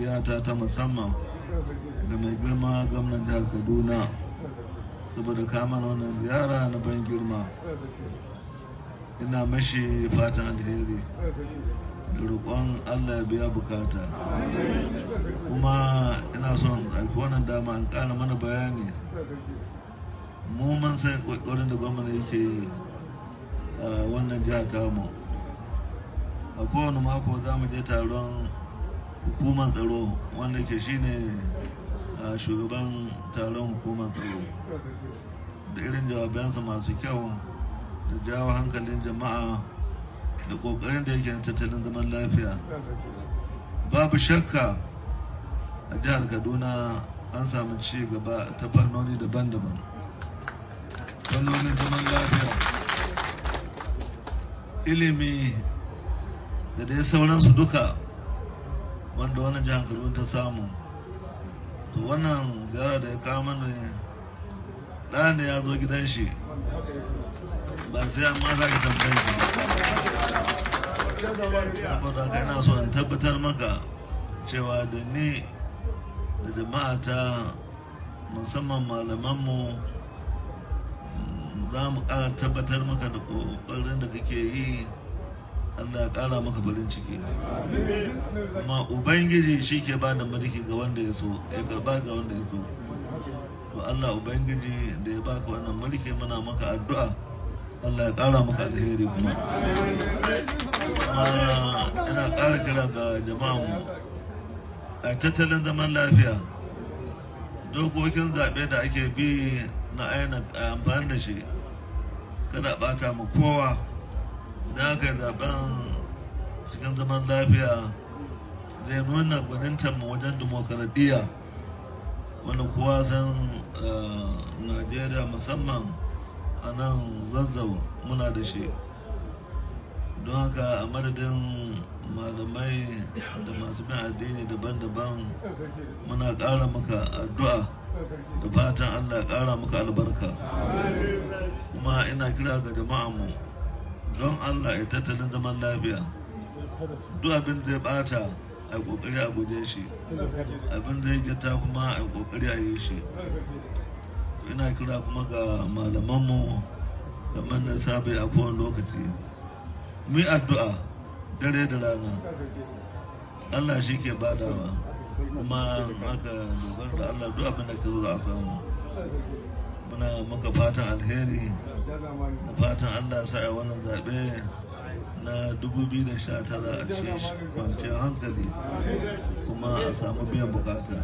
godiya ta musamman ga mai girma gwamnan jihar Kaduna saboda kama wannan ziyara na ban girma. Ina mashi fatan alheri da roƙon Allah ya biya bukata, kuma ina son ɗauki wannan dama in ƙara mana bayani. Mu mun san ƙoƙarin da gwamnati yake yi a wannan jihar tamu. A kowane mako za mu je taron hukumar tsaro wanda ke shine shugaban taron hukumar tsaro, da irin jawabansa masu kyau da jawo hankalin jama'a da kokarin da yake tattalin zaman lafiya. Babu shakka a jihar Kaduna an samu ci gaba ta fannoni daban-daban, fannonin zaman lafiya, ilimi da dai sauransu duka wanda wannan jihar Kaduna ta samu. To wannan ziyara da ya kawo mana ɗaya ne ya zo gidan shi, ba sai an ma za ka tambaye shi. Saboda haka ina so in tabbatar maka cewa da ni da jama'ata musamman malamanmu za mu ƙara tabbatar maka da ƙoƙarin da kake yi. Allah ya ƙara maka farin ciki, kuma Ubangiji shi ke ba da mulki ga wanda ya so, ya karba ga wanda ya so. To Allah Ubangiji da ya baka wannan mulki, muna maka addu'a Allah ya ƙara maka alheri. Kuma ina ƙara kira ga jama'anmu a tattalin zaman lafiya. Dokokin zaɓe da ake bi na aina amfani da shi, kada ɓata mu kowa. Idan aka yi zaben cikin zaman lafiya zai nuna gwanintar mu wajen demokaradiyya, wanda kowa san Najeriya musamman a nan Zazzau muna da shi. Don haka a madadin malamai da masu bin addini daban-daban muna ƙara maka addu'a da fatan Allah ya ƙara maka albarka. Kuma ina kira ga jama'anmu don Allah ya tattalin zaman lafiya. Duk abin zai bata a kokari a guje shi, abin zai gita kuma a kokari a yi shi. Ina kira kuma ga malamanmu kamar na sabai a kowane lokaci, mu yi addu'a dare da rana. Allah shi ke badawa, kuma haka dogara da Allah duk abin da ka zo za a samu. Muna maka fatan alheri da fatan Allah sa a wannan zaɓe na 2019 a cikin kwanciyar hankali kuma a samu biyan bukata.